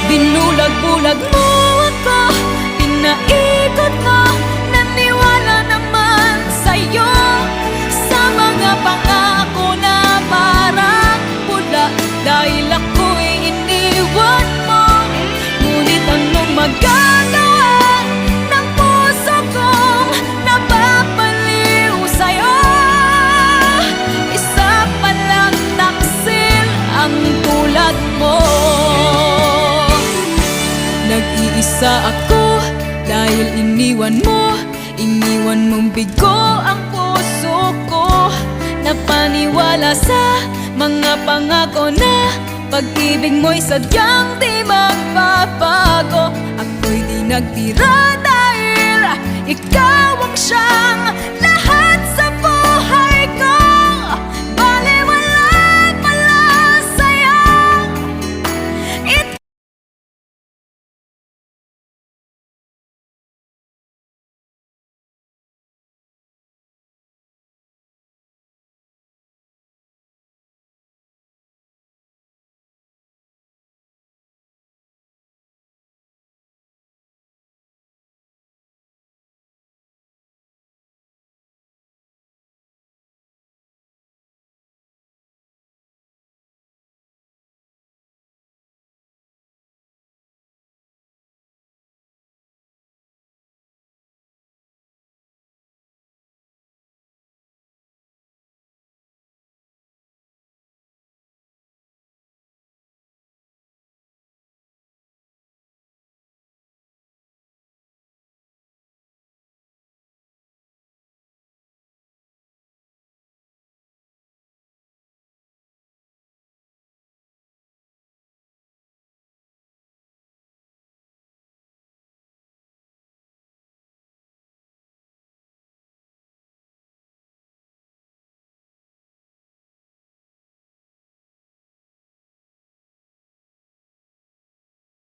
Binulag-bulag mo ako, pinaikot mo, naniwala naman sa'yo, sa mga pangako na parang pula. Dahil ako'y iniwan mo, ngunit anong magagawa ng puso kong napapaliw sa'yo? Isa palang taksil ang tulad mo. Nag-iisa ako dahil iniwan mong bigo ang puso ko. Napaniwala sa mga pangako na pag-ibig mo'y sadyang di magbabago. Ako'y di nagtira dahil ikaw ang siyang